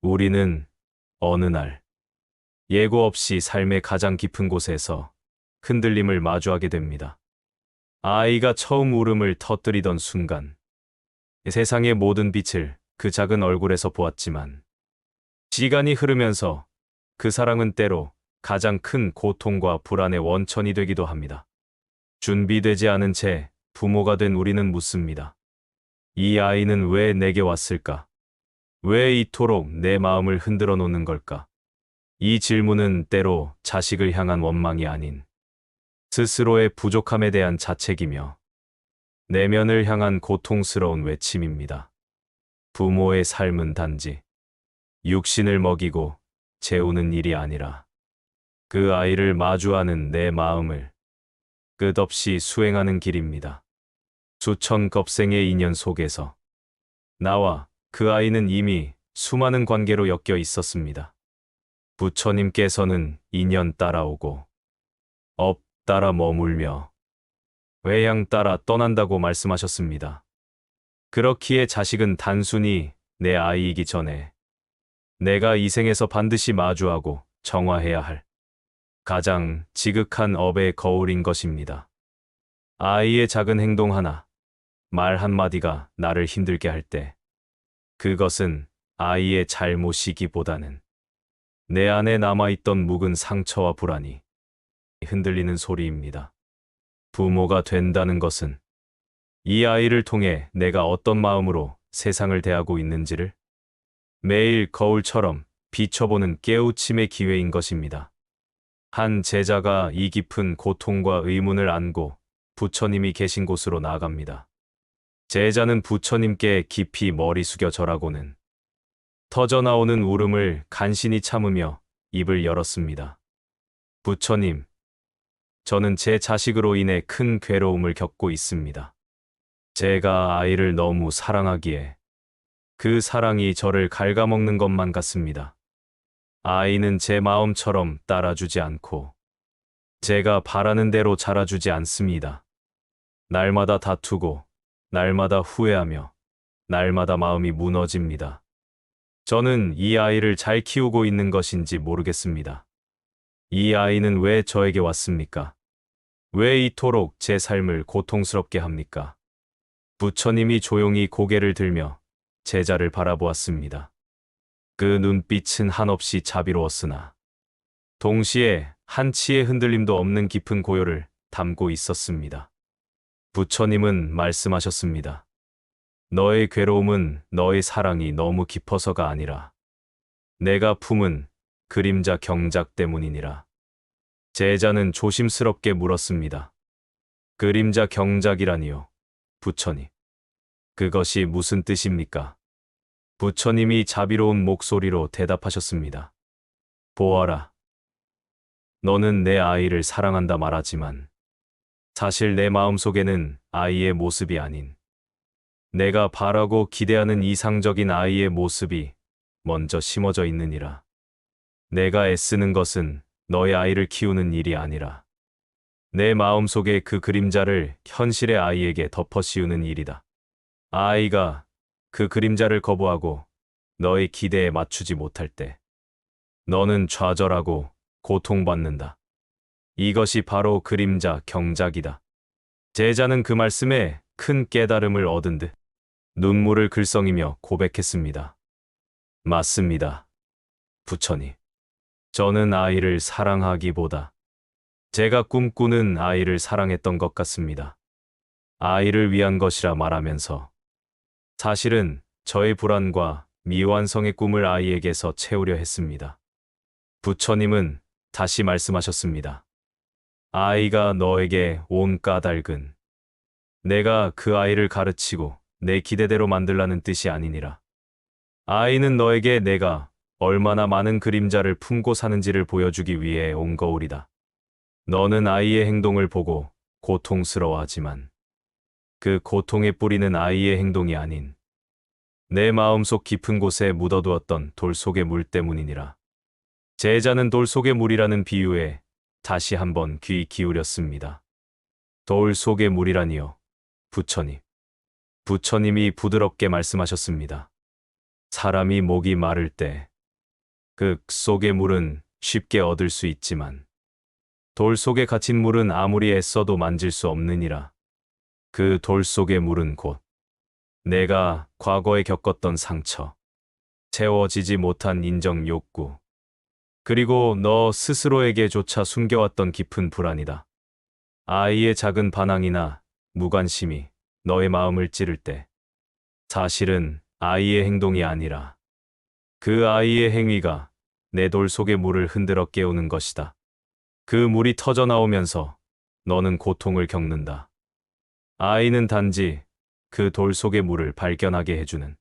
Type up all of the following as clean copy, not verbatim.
우리는 어느 날 예고 없이 삶의 가장 깊은 곳에서 흔들림을 마주하게 됩니다. 아이가 처음 울음을 터뜨리던 순간 세상의 모든 빛을 그 작은 얼굴에서 보았지만 시간이 흐르면서 그 사랑은 때로 가장 큰 고통과 불안의 원천이 되기도 합니다. 준비되지 않은 채 부모가 된 우리는 묻습니다. 이 아이는 왜 내게 왔을까? 왜 이토록 내 마음을 흔들어 놓는 걸까? 이 질문은 때로 자식을 향한 원망이 아닌 스스로의 부족함에 대한 자책이며 내면을 향한 고통스러운 외침입니다. 부모의 삶은 단지 육신을 먹이고 재우는 일이 아니라 그 아이를 마주하는 내 마음을 끝없이 수행하는 길입니다. 수천 겁생의 인연 속에서 나와 그 아이는 이미 수많은 관계로 엮여 있었습니다. 부처님께서는 인연 따라오고 업 따라 머물며 외양 따라 떠난다고 말씀하셨습니다. 그렇기에 자식은 단순히 내 아이이기 전에 내가 이 생에서 반드시 마주하고 정화해야 할 가장 지극한 업의 거울인 것입니다. 아이의 작은 행동 하나, 말 한마디가 나를 힘들게 할 때 그것은 아이의 잘못이기보다는 내 안에 남아있던 묵은 상처와 불안이 흔들리는 소리입니다. 부모가 된다는 것은 이 아이를 통해 내가 어떤 마음으로 세상을 대하고 있는지를 매일 거울처럼 비춰보는 깨우침의 기회인 것입니다. 한 제자가 이 깊은 고통과 의문을 안고 부처님이 계신 곳으로 나아갑니다. 제자는 부처님께 깊이 머리 숙여 절하고는 터져나오는 울음을 간신히 참으며 입을 열었습니다. 부처님, 저는 제 자식으로 인해 큰 괴로움을 겪고 있습니다. 제가 아이를 너무 사랑하기에 그 사랑이 저를 갉아먹는 것만 같습니다. 아이는 제 마음처럼 따라주지 않고 제가 바라는 대로 자라주지 않습니다. 날마다 다투고 날마다 후회하며 날마다 마음이 무너집니다. 저는 이 아이를 잘 키우고 있는 것인지 모르겠습니다. 이 아이는 왜 저에게 왔습니까? 왜 이토록 제 삶을 고통스럽게 합니까? 부처님이 조용히 고개를 들며 제자를 바라보았습니다. 그 눈빛은 한없이 자비로웠으나 동시에 한치의 흔들림도 없는 깊은 고요를 담고 있었습니다. 부처님은 말씀하셨습니다. 너의 괴로움은 너의 사랑이 너무 깊어서가 아니라 내가 품은 그림자 경작 때문이니라. 제자는 조심스럽게 물었습니다. 그림자 경작이라니요, 부처님. 그것이 무슨 뜻입니까? 부처님이 자비로운 목소리로 대답하셨습니다. 보아라. 너는 내 아이를 사랑한다 말하지만 사실 내 마음속에는 아이의 모습이 아닌 내가 바라고 기대하는 이상적인 아이의 모습이 먼저 심어져 있느니라. 내가 애쓰는 것은 너의 아이를 키우는 일이 아니라 내 마음속의 그 그림자를 현실의 아이에게 덮어 씌우는 일이다. 아이가 그 그림자를 거부하고 너의 기대에 맞추지 못할 때 너는 좌절하고 고통받는다. 이것이 바로 그림자 경작이다. 제자는 그 말씀에 큰 깨달음을 얻은 듯 눈물을 글썽이며 고백했습니다. 맞습니다. 부처님. 저는 아이를 사랑하기보다 제가 꿈꾸는 아이를 사랑했던 것 같습니다. 아이를 위한 것이라 말하면서 사실은 저의 불안과 미완성의 꿈을 아이에게서 채우려 했습니다. 부처님은 다시 말씀하셨습니다. 아이가 너에게 온 까닭은 내가 그 아이를 가르치고 내 기대대로 만들라는 뜻이 아니니라. 아이는 너에게 내가 얼마나 많은 그림자를 품고 사는지를 보여주기 위해 온 거울이다. 너는 아이의 행동을 보고 고통스러워하지만 그 고통의 뿌리는 아이의 행동이 아닌 내 마음속 깊은 곳에 묻어두었던 돌 속의 물 때문이니라. 제자는 돌 속의 물이라는 비유에 다시 한번 귀 기울였습니다. 돌 속의 물이라니요, 부처님. 부처님이 부드럽게 말씀하셨습니다. 사람이 목이 마를 때 그 속의 물은 쉽게 얻을 수 있지만 돌 속에 갇힌 물은 아무리 애써도 만질 수 없느니라. 그 돌 속의 물은 곧 내가 과거에 겪었던 상처, 채워지지 못한 인정 욕구, 그리고 너 스스로에게조차 숨겨왔던 깊은 불안이다. 아이의 작은 반항이나 무관심이 너의 마음을 찌를 때 사실은 아이의 행동이 아니라 그 아이의 행위가 내 돌 속의 물을 흔들어 깨우는 것이다. 그 물이 터져 나오면서 너는 고통을 겪는다. 아이는 단지 그 돌 속의 물을 발견하게 해주는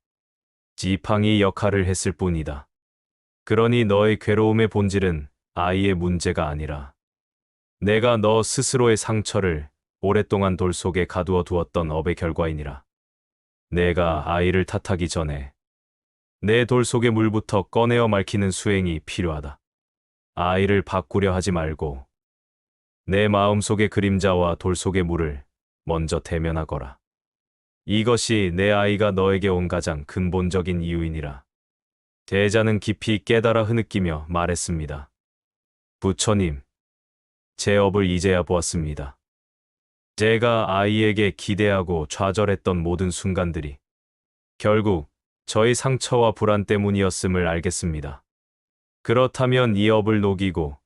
지팡이 역할을 했을 뿐이다. 그러니 너의 괴로움의 본질은 아이의 문제가 아니라 내가 너 스스로의 상처를 오랫동안 돌 속에 가두어 두었던 업의 결과이니라. 내가 아이를 탓하기 전에 내 돌 속의 물부터 꺼내어 맑히는 수행이 필요하다. 아이를 바꾸려 하지 말고 내 마음속의 그림자와 돌 속의 물을 먼저 대면하거라. 이것이 내 아이가 너에게 온 가장 근본적인 이유이니라. 제자는 깊이 깨달아 흐느끼며 말했습니다. 부처님, 제 업을 이제야 보았습니다. 제가 아이에게 기대하고 좌절했던 모든 순간들이 결국 저의 상처와 불안 때문이었음을 알겠습니다. 그렇다면 이 업을 녹이고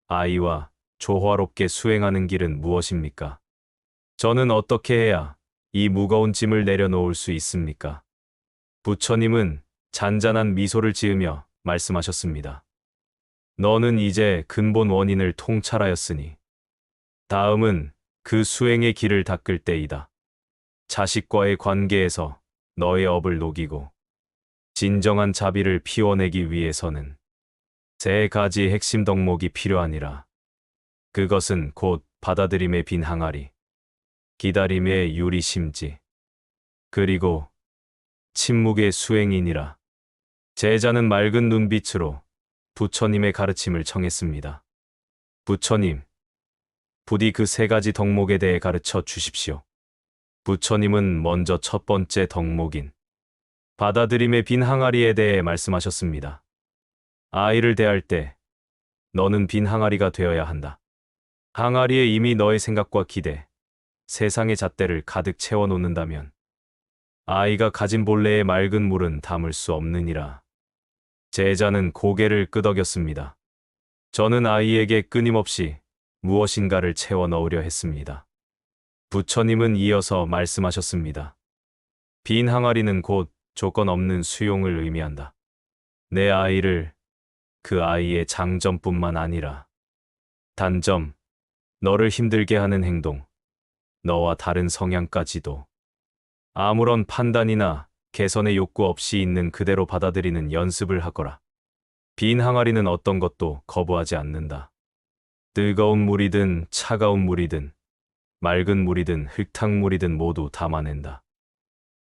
아이와 조화롭게 수행하는 길은 무엇입니까? 저는 어떻게 해야 이 무거운 짐을 내려놓을 수 있습니까? 부처님은 잔잔한 미소를 지으며 말씀하셨습니다. 너는 이제 근본 원인을 통찰하였으니 다음은 그 수행의 길을 닦을 때이다. 자식과의 관계에서 너의 업을 녹이고 진정한 자비를 피워내기 위해서는 세 가지 핵심 덕목이 필요하니라. 그것은 곧 받아들임의 빈 항아리, 기다림의 유리심지, 그리고 침묵의 수행이니라. 제자는 맑은 눈빛으로 부처님의 가르침을 청했습니다. 부처님, 부디 그 세 가지 덕목에 대해 가르쳐 주십시오. 부처님은 먼저 첫 번째 덕목인 받아들임의 빈 항아리에 대해 말씀하셨습니다. 아이를 대할 때 너는 빈 항아리가 되어야 한다. 항아리에 이미 너의 생각과 기대, 세상의 잣대를 가득 채워놓는다면 아이가 가진 본래의 맑은 물은 담을 수 없느니라. 제자는 고개를 끄덕였습니다. 저는 아이에게 끊임없이 무엇인가를 채워 넣으려 했습니다. 부처님은 이어서 말씀하셨습니다. 빈 항아리는 곧 조건 없는 수용을 의미한다. 내 아이를 그 아이의 장점뿐만 아니라 단점, 너를 힘들게 하는 행동, 너와 다른 성향까지도 아무런 판단이나 개선의 욕구 없이 있는 그대로 받아들이는 연습을 하거라. 빈 항아리는 어떤 것도 거부하지 않는다. 뜨거운 물이든 차가운 물이든 맑은 물이든 흙탕물이든 모두 담아낸다.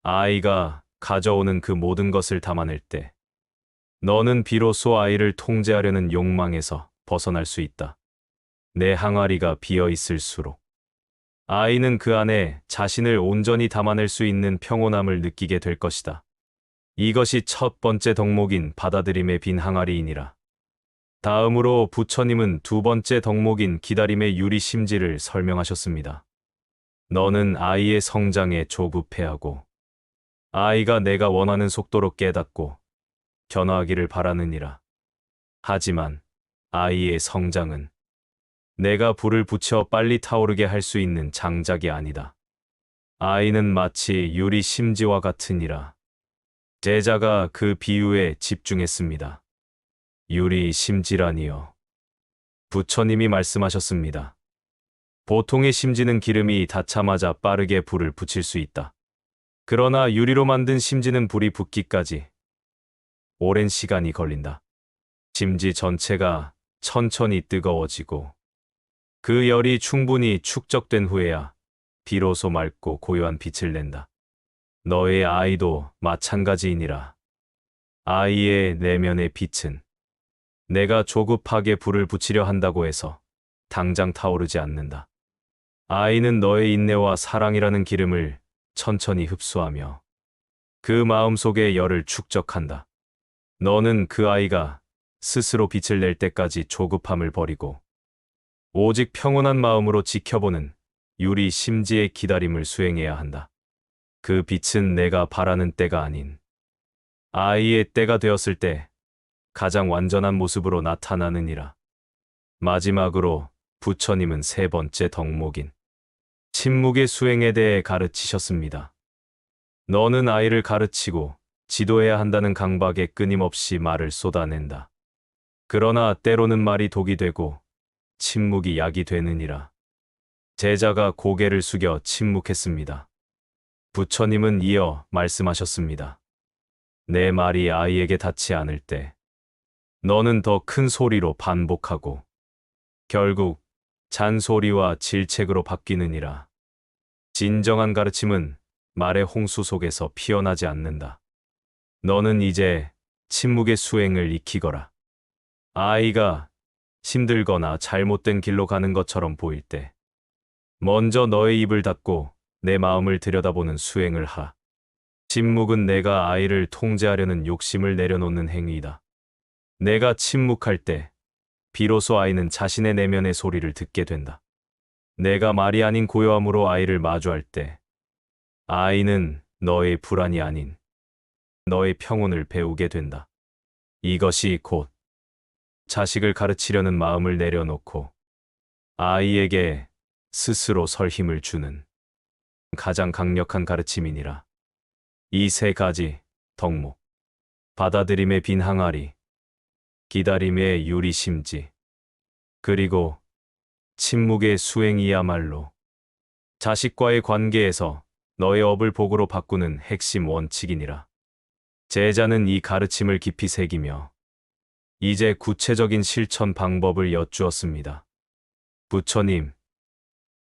아이가 가져오는 그 모든 것을 담아낼 때 너는 비로소 아이를 통제하려는 욕망에서 벗어날 수 있다. 내 항아리가 비어 있을수록 아이는 그 안에 자신을 온전히 담아낼 수 있는 평온함을 느끼게 될 것이다. 이것이 첫 번째 덕목인 받아들임의 빈 항아리이니라. 다음으로 부처님은 두 번째 덕목인 기다림의 유리심지를 설명하셨습니다. 너는 아이의 성장에 조급해하고 아이가 내가 원하는 속도로 깨닫고 변화하기를 바라느니라. 하지만 아이의 성장은 내가 불을 붙여 빨리 타오르게 할 수 있는 장작이 아니다. 아이는 마치 유리 심지와 같으니라. 제자가 그 비유에 집중했습니다. 유리 심지라니요. 부처님이 말씀하셨습니다. 보통의 심지는 기름이 닿자마자 빠르게 불을 붙일 수 있다. 그러나 유리로 만든 심지는 불이 붙기까지 오랜 시간이 걸린다. 심지 전체가 천천히 뜨거워지고 그 열이 충분히 축적된 후에야 비로소 맑고 고요한 빛을 낸다. 너의 아이도 마찬가지이니라. 아이의 내면의 빛은 내가 조급하게 불을 붙이려 한다고 해서 당장 타오르지 않는다. 아이는 너의 인내와 사랑이라는 기름을 천천히 흡수하며 그 마음속의 열을 축적한다. 너는 그 아이가 스스로 빛을 낼 때까지 조급함을 버리고 오직 평온한 마음으로 지켜보는 유리 심지의 기다림을 수행해야 한다. 그 빛은 내가 바라는 때가 아닌 아이의 때가 되었을 때 가장 완전한 모습으로 나타나느니라. 마지막으로 부처님은 세 번째 덕목인 침묵의 수행에 대해 가르치셨습니다. 너는 아이를 가르치고 지도해야 한다는 강박에 끊임없이 말을 쏟아낸다. 그러나 때로는 말이 독이 되고 침묵이 약이 되느니라. 제자가 고개를 숙여 침묵했습니다. 부처님은 이어 말씀하셨습니다. 내 말이 아이에게 닿지 않을 때 너는 더 큰 소리로 반복하고 결국 잔소리와 질책으로 바뀌느니라. 진정한 가르침은 말의 홍수 속에서 피어나지 않는다. 너는 이제 침묵의 수행을 익히거라. 아이가 힘들거나 잘못된 길로 가는 것처럼 보일 때 먼저 너의 입을 닫고 내 마음을 들여다보는 수행을 하라. 침묵은 내가 아이를 통제하려는 욕심을 내려놓는 행위이다. 내가 침묵할 때 비로소 아이는 자신의 내면의 소리를 듣게 된다. 내가 말이 아닌 고요함으로 아이를 마주할 때 아이는 너의 불안이 아닌 너의 평온을 배우게 된다. 이것이 곧 자식을 가르치려는 마음을 내려놓고 아이에게 스스로 설 힘을 주는 가장 강력한 가르침이니라. 이 세 가지 덕목, 받아들임의 빈 항아리, 기다림의 유리심지, 그리고 침묵의 수행이야말로 자식과의 관계에서 너의 업을 복으로 바꾸는 핵심 원칙이니라. 제자는 이 가르침을 깊이 새기며 이제 구체적인 실천 방법을 여쭈었습니다. 부처님,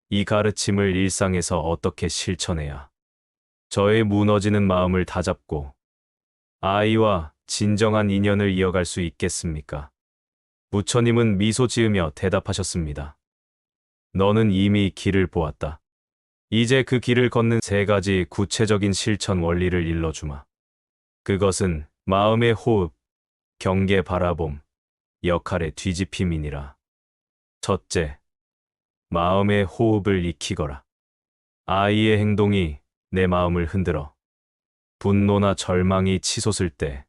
이 가르침을 일상에서 어떻게 실천해야 저의 무너지는 마음을 다잡고 아이와 진정한 인연을 이어갈 수 있겠습니까? 부처님은 미소 지으며 대답하셨습니다. 너는 이미 길을 보았다. 이제 그 길을 걷는 세 가지 구체적인 실천 원리를 일러주마. 그것은 마음의 호흡, 경계 바라봄, 역할의 뒤집힘이니라. 첫째, 마음의 호흡을 익히거라. 아이의 행동이 내 마음을 흔들어 분노나 절망이 치솟을 때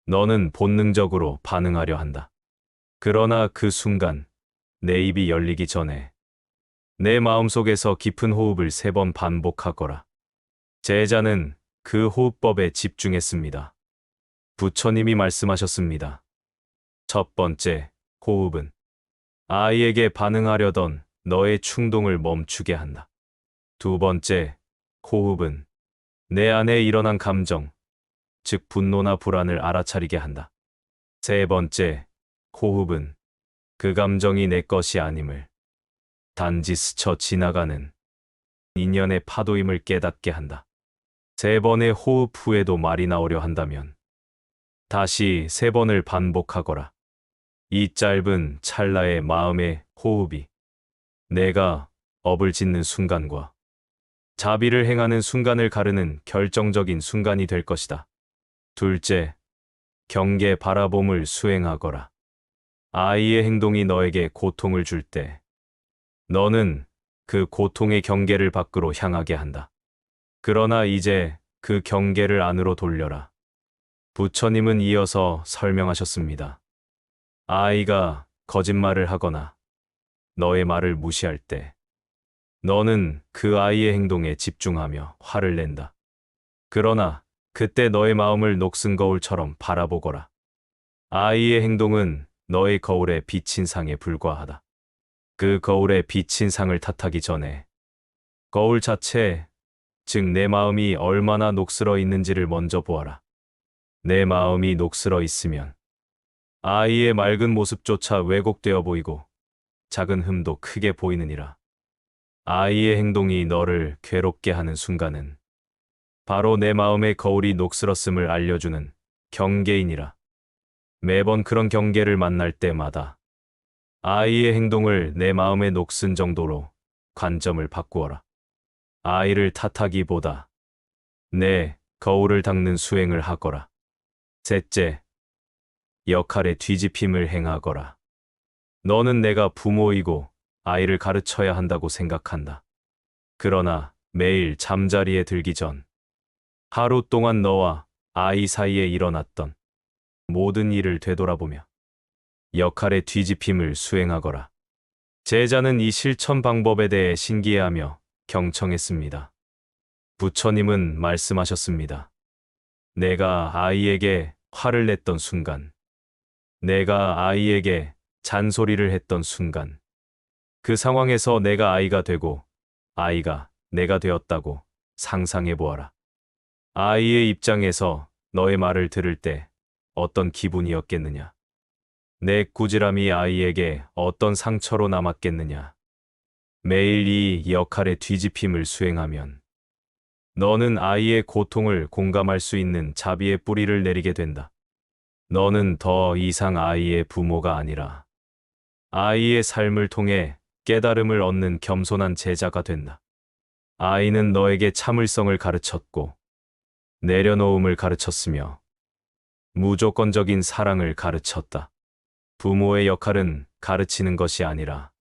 너는 본능적으로 반응하려 한다. 그러나 그 순간 내 입이 열리기 전에 내 마음속에서 깊은 호흡을 3번 반복하거라. 제자는 그 호흡법에 집중했습니다. 부처님이 말씀하셨습니다. 첫 번째 호흡은 아이에게 반응하려던 너의 충동을 멈추게 한다. 두 번째 호흡은 내 안에 일어난 감정, 즉 분노나 불안을 알아차리게 한다. 세 번째 호흡은 그 감정이 내 것이 아님을 단지 스쳐 지나가는 인연의 파도임을 깨닫게 한다. 3번의 호흡 후에도 말이 나오려 한다면 다시 3번을 반복하거라. 이 짧은 찰나의 마음의 호흡이 내가 업을 짓는 순간과 자비를 행하는 순간을 가르는 결정적인 순간이 될 것이다. 둘째, 경계 바라봄을 수행하거라. 아이의 행동이 너에게 고통을 줄 때 너는 그 고통의 경계를 밖으로 향하게 한다. 그러나 이제 그 경계를 안으로 돌려라. 부처님은 이어서 설명하셨습니다. 아이가 거짓말을 하거나 너의 말을 무시할 때 너는 그 아이의 행동에 집중하며 화를 낸다. 그러나 그때 너의 마음을 녹슨 거울처럼 바라보거라. 아이의 행동은 너의 거울에 비친 상에 불과하다. 그 거울에 비친 상을 탓하기 전에 거울 자체, 즉 내 마음이 얼마나 녹슬어 있는지를 먼저 보아라. 내 마음이 녹슬어 있으면 아이의 맑은 모습조차 왜곡되어 보이고 작은 흠도 크게 보이느니라. 아이의 행동이 너를 괴롭게 하는 순간은 바로 내 마음의 거울이 녹슬었음을 알려주는 경계이니라. 매번 그런 경계를 만날 때마다 아이의 행동을 내 마음의 녹슨 정도로 관점을 바꾸어라. 아이를 탓하기보다 내 거울을 닦는 수행을 하거라. 셋째, 역할의 뒤집힘을 행하거라. 너는 내가 부모이고 아이를 가르쳐야 한다고 생각한다. 그러나 매일 잠자리에 들기 전 하루 동안 너와 아이 사이에 일어났던 모든 일을 되돌아보며 역할의 뒤집힘을 수행하거라. 제자는 이 실천 방법에 대해 신기해하며 경청했습니다. 부처님은 말씀하셨습니다. 내가 아이에게 화를 냈던 순간, 내가 아이에게 잔소리를 했던 순간, 그 상황에서 내가 아이가 되고 아이가 내가 되었다고 상상해 보아라. 아이의 입장에서 너의 말을 들을 때 어떤 기분이었겠느냐? 내 꾸지람이 아이에게 어떤 상처로 남았겠느냐? 매일 이 역할의 뒤집힘을 수행하면 너는 아이의 고통을 공감할 수 있는 자비의 뿌리를 내리게 된다. 너는 더 이상 아이의 부모가 아니라 아이의 삶을 통해 깨달음을 얻는 겸손한 제자가 된다. 아이는 너에게 참을성을 가르쳤고 내려놓음을 가르쳤으며 무조건적인 사랑을 가르쳤다. 부모의 역할은 가르치는 것이 아니라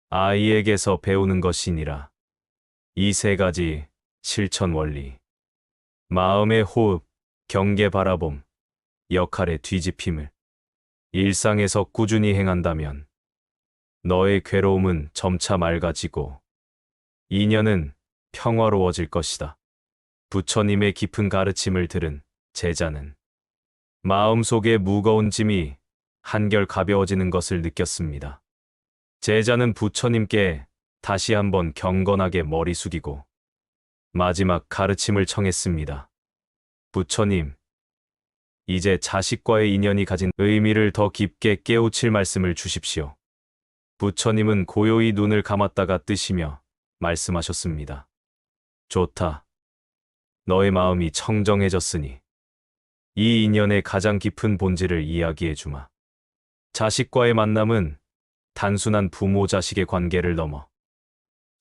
아이에게서 배우는 것이니라. 이 세 가지 실천 원리, 마음의 호흡, 경계 바라봄, 역할의 뒤집힘을 일상에서 꾸준히 행한다면 너의 괴로움은 점차 맑아지고 인연은 평화로워질 것이다. 부처님의 깊은 가르침을 들은 제자는 마음속의 무거운 짐이 한결 가벼워지는 것을 느꼈습니다. 제자는 부처님께 다시 한번 경건하게 머리 숙이고 마지막 가르침을 청했습니다. 부처님, 이제 자식과의 인연이 가진 의미를 더 깊게 깨우칠 말씀을 주십시오. 부처님은 고요히 눈을 감았다가 뜨시며 말씀하셨습니다. 좋다. 너의 마음이 청정해졌으니 이 인연의 가장 깊은 본질을 이야기해 주마. 자식과의 만남은 단순한 부모-자식의 관계를 넘어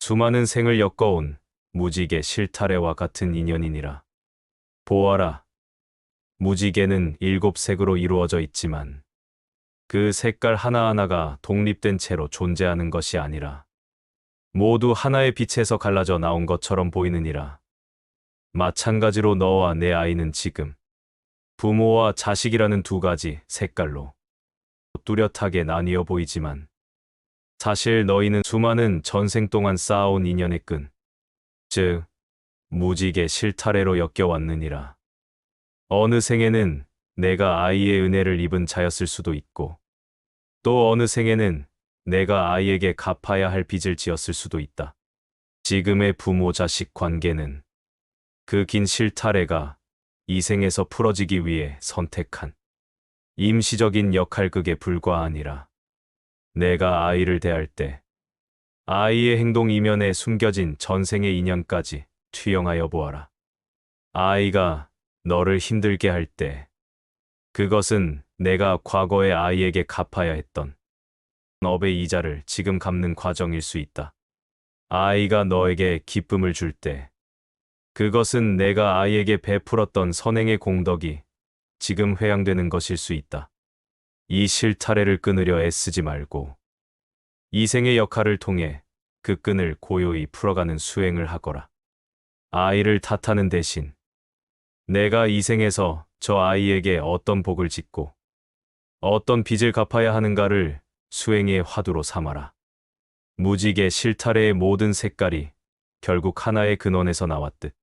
수많은 생을 엮어온 무지개 실타래와 같은 인연이니라. 보아라. 무지개는 7색으로 이루어져 있지만 그 색깔 하나하나가 독립된 채로 존재하는 것이 아니라 모두 하나의 빛에서 갈라져 나온 것처럼 보이느니라. 마찬가지로 너와 내 아이는 지금 부모와 자식이라는 두 가지 색깔로 뚜렷하게 나뉘어 보이지만 사실 너희는 수많은 전생 동안 쌓아온 인연의 끈, 즉 무지개 실타래로 엮여왔느니라. 어느 생에는 내가 아이의 은혜를 입은 자였을 수도 있고 또 어느 생에는 내가 아이에게 갚아야 할 빚을 지었을 수도 있다. 지금의 부모-자식 관계는 그 긴 실타래가 이 생에서 풀어지기 위해 선택한 임시적인 역할극에 불과하니라. 내가 아이를 대할 때 아이의 행동 이면에 숨겨진 전생의 인연까지 투영하여 보아라. 아이가 너를 힘들게 할 때 그것은 내가 과거에 아이에게 갚아야 했던 업의 이자를 지금 갚는 과정일 수 있다. 아이가 너에게 기쁨을 줄 때 그것은 내가 아이에게 베풀었던 선행의 공덕이 지금 회양되는 것일 수 있다. 이 실타래를 끊으려 애쓰지 말고 이 생의 역할을 통해 그 끈을 고요히 풀어가는 수행을 하거라. 아이를 탓하는 대신 내가 이 생에서 저 아이에게 어떤 복을 짓고 어떤 빚을 갚아야 하는가를 수행의 화두로 삼아라. 무지개 실타래의 모든 색깔이 결국 하나의 근원에서 나왔듯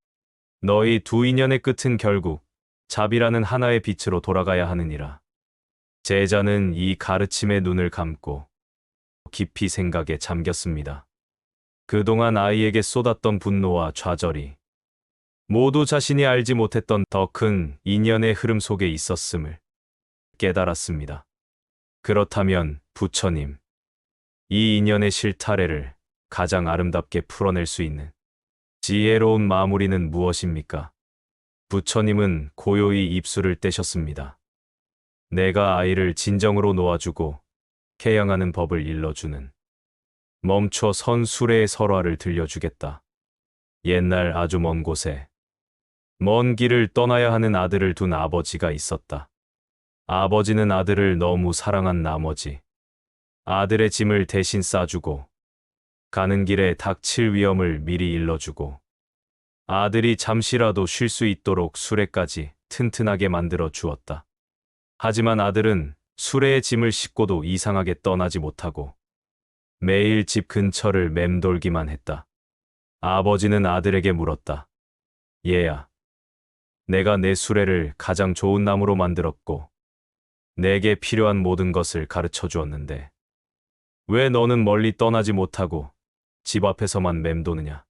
너희 두 인연의 끝은 결국 자비라는 하나의 빛으로 돌아가야 하느니라. 제자는 이 가르침에 눈을 감고 깊이 생각에 잠겼습니다. 그동안 아이에게 쏟았던 분노와 좌절이 모두 자신이 알지 못했던 더 큰 인연의 흐름 속에 있었음을 깨달았습니다. 그렇다면 부처님, 이 인연의 실타래를 가장 아름답게 풀어낼 수 있는 지혜로운 마무리는 무엇입니까? 부처님은 고요히 입술을 떼셨습니다. 내가 아이를 진정으로 놓아주고 케양하는 법을 일러주는 멈춰 선 수레의 설화를 들려주겠다. 옛날 아주 먼 곳에 먼 길을 떠나야 하는 아들을 둔 아버지가 있었다. 아버지는 아들을 너무 사랑한 나머지 아들의 짐을 대신 싸주고 가는 길에 닥칠 위험을 미리 일러주고 아들이 잠시라도 쉴 수 있도록 수레까지 튼튼하게 만들어 주었다. 하지만 아들은 수레의 짐을 싣고도 이상하게 떠나지 못하고 매일 집 근처를 맴돌기만 했다. 아버지는 아들에게 물었다. 얘야, 내가 내 수레를 가장 좋은 나무로 만들었고 내게 필요한 모든 것을 가르쳐 주었는데 왜 너는 멀리 떠나지 못하고 집 앞에서만 맴도느냐?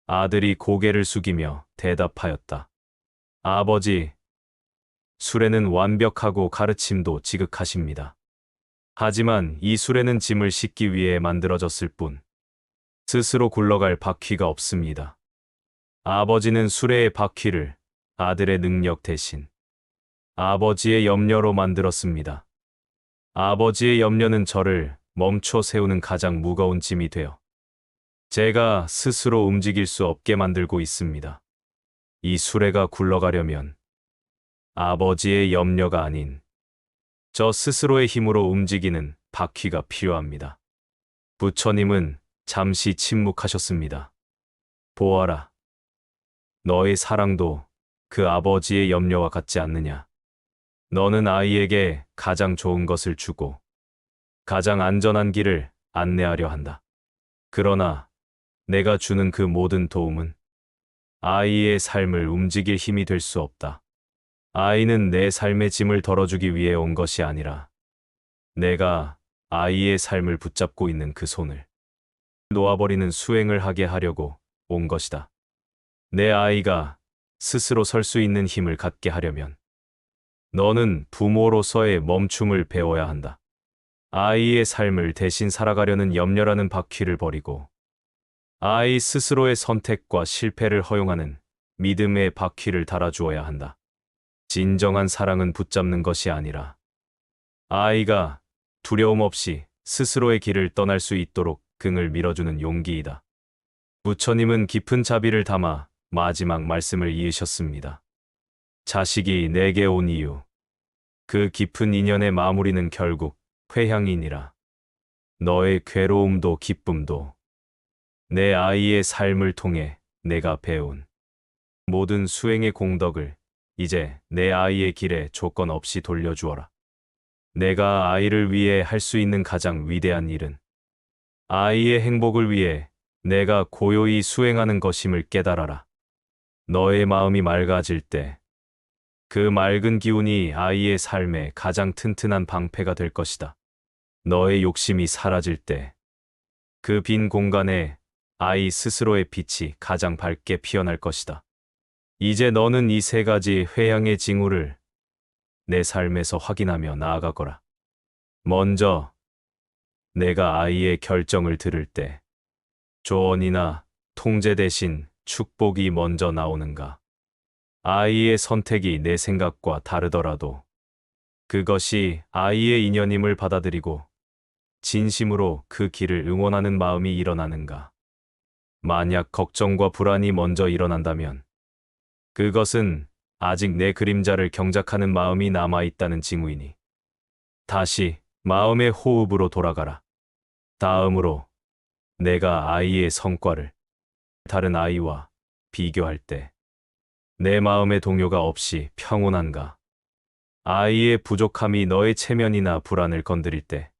아들이 고개를 숙이며 대답하였다. 아버지, 수레는 완벽하고 가르침도 지극하십니다. 하지만 이 수레는 짐을 싣기 위해 만들어졌을 뿐 스스로 굴러갈 바퀴가 없습니다. 아버지는 수레의 바퀴를 아들의 능력 대신 아버지의 염려로 만들었습니다. 아버지의 염려는 저를 멈춰 세우는 가장 무거운 짐이 되어 제가 스스로 움직일 수 없게 만들고 있습니다. 이 수레가 굴러가려면 아버지의 염려가 아닌 저 스스로의 힘으로 움직이는 바퀴가 필요합니다. 부처님은 잠시 침묵하셨습니다. 보아라. 너의 사랑도 그 아버지의 염려와 같지 않느냐? 너는 아이에게 가장 좋은 것을 주고 가장 안전한 길을 안내하려 한다. 그러나 내가 주는 그 모든 도움은 아이의 삶을 움직일 힘이 될 수 없다. 아이는 내 삶의 짐을 덜어주기 위해 온 것이 아니라 내가 아이의 삶을 붙잡고 있는 그 손을 놓아버리는 수행을 하게 하려고 온 것이다. 내 아이가 스스로 설 수 있는 힘을 갖게 하려면 너는 부모로서의 멈춤을 배워야 한다. 아이의 삶을 대신 살아가려는 염려라는 바퀴를 버리고 아이 스스로의 선택과 실패를 허용하는 믿음의 바퀴를 달아주어야 한다. 진정한 사랑은 붙잡는 것이 아니라 아이가 두려움 없이 스스로의 길을 떠날 수 있도록 등을 밀어주는 용기이다. 부처님은 깊은 자비를 담아 마지막 말씀을 이으셨습니다. 자식이 내게 온 이유, 그 깊은 인연의 마무리는 결국 회향이니라. 너의 괴로움도 기쁨도 내 아이의 삶을 통해 내가 배운 모든 수행의 공덕을 이제 내 아이의 길에 조건 없이 돌려주어라. 내가 아이를 위해 할 수 있는 가장 위대한 일은 아이의 행복을 위해 내가 고요히 수행하는 것임을 깨달아라. 너의 마음이 맑아질 때 그 맑은 기운이 아이의 삶에 가장 튼튼한 방패가 될 것이다. 너의 욕심이 사라질 때 그 빈 공간에 아이 스스로의 빛이 가장 밝게 피어날 것이다. 이제 너는 이 세 가지 회양의 징후를 내 삶에서 확인하며 나아가거라. 먼저, 내가 아이의 결정을 들을 때 조언이나 통제 대신 축복이 먼저 나오는가? 아이의 선택이 내 생각과 다르더라도 그것이 아이의 인연임을 받아들이고 진심으로 그 길을 응원하는 마음이 일어나는가? 만약 걱정과 불안이 먼저 일어난다면 그것은 아직 내 그림자를 경작하는 마음이 남아있다는 징후이니 다시 마음의 호흡으로 돌아가라. 다음으로 내가 아이의 성과를 다른 아이와 비교할 때 내 마음의 동요가 없이 평온한가? 아이의 부족함이 너의 체면이나 불안을 건드릴 때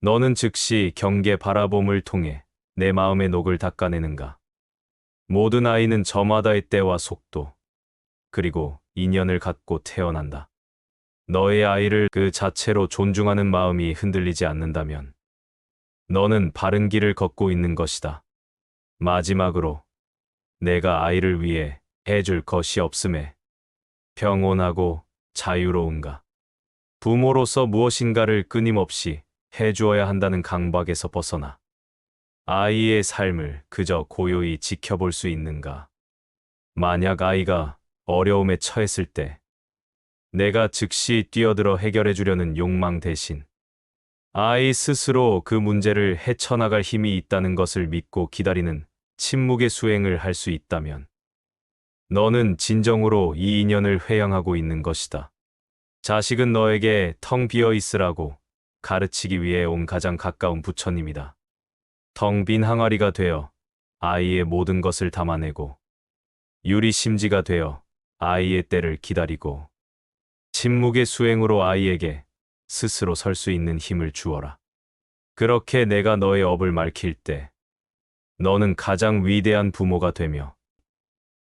너는 즉시 경계 바라봄을 통해 내 마음의 녹을 닦아내는가? 모든 아이는 저마다의 때와 속도, 그리고 인연을 갖고 태어난다. 너의 아이를 그 자체로 존중하는 마음이 흔들리지 않는다면 너는 바른 길을 걷고 있는 것이다. 마지막으로 내가 아이를 위해 해줄 것이 없음에 평온하고 자유로운가? 부모로서 무엇인가를 끊임없이 해주어야 한다는 강박에서 벗어나 아이의 삶을 그저 고요히 지켜볼 수 있는가? 만약 아이가 어려움에 처했을 때 내가 즉시 뛰어들어 해결해 주려는 욕망 대신 아이 스스로 그 문제를 헤쳐나갈 힘이 있다는 것을 믿고 기다리는 침묵의 수행을 할 수 있다면 너는 진정으로 이 인연을 회양하고 있는 것이다. 자식은 너에게 텅 비어 있으라고 가르치기 위해 온 가장 가까운 부처님이다. 텅 빈 항아리가 되어 아이의 모든 것을 담아내고 유리 심지가 되어 아이의 때를 기다리고 침묵의 수행으로 아이에게 스스로 설 수 있는 힘을 주어라. 그렇게 내가 너의 업을 밝힐 때 너는 가장 위대한 부모가 되며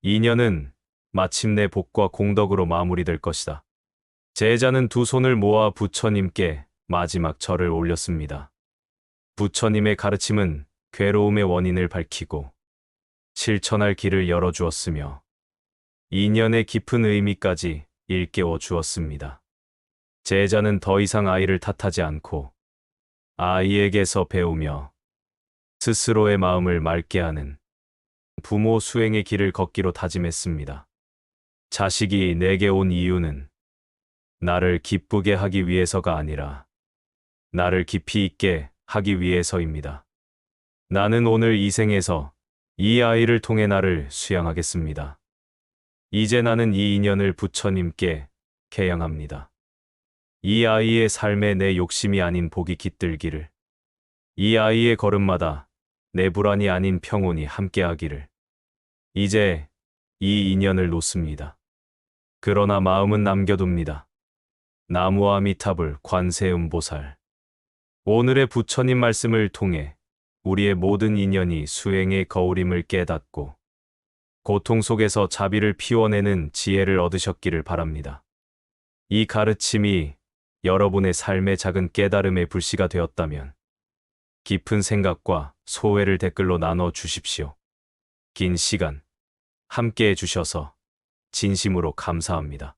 인연은 마침내 복과 공덕으로 마무리될 것이다. 제자는 두 손을 모아 부처님께 마지막 절을 올렸습니다. 부처님의 가르침은 괴로움의 원인을 밝히고 실천할 길을 열어주었으며 인연의 깊은 의미까지 일깨워 주었습니다. 제자는 더 이상 아이를 탓하지 않고 아이에게서 배우며 스스로의 마음을 맑게 하는 부모 수행의 길을 걷기로 다짐했습니다. 자식이 내게 온 이유는 나를 기쁘게 하기 위해서가 아니라 나를 깊이 있게 하기 위해서입니다. 나는 오늘 이 생에서 이 아이를 통해 나를 수양하겠습니다. 이제 나는 이 인연을 부처님께 개양합니다. 이 아이의 삶에 내 욕심이 아닌 복이 깃들기를, 이 아이의 걸음마다 내 불안이 아닌 평온이 함께하기를. 이제 이 인연을 놓습니다. 그러나 마음은 남겨둡니다. 나무아미타불 관세음보살. 오늘의 부처님 말씀을 통해 우리의 모든 인연이 수행의 거울임을 깨닫고 고통 속에서 자비를 피워내는 지혜를 얻으셨기를 바랍니다. 이 가르침이 여러분의 삶의 작은 깨달음의 불씨가 되었다면 깊은 생각과 소회를 댓글로 나눠 주십시오. 긴 시간 함께 해주셔서 진심으로 감사합니다.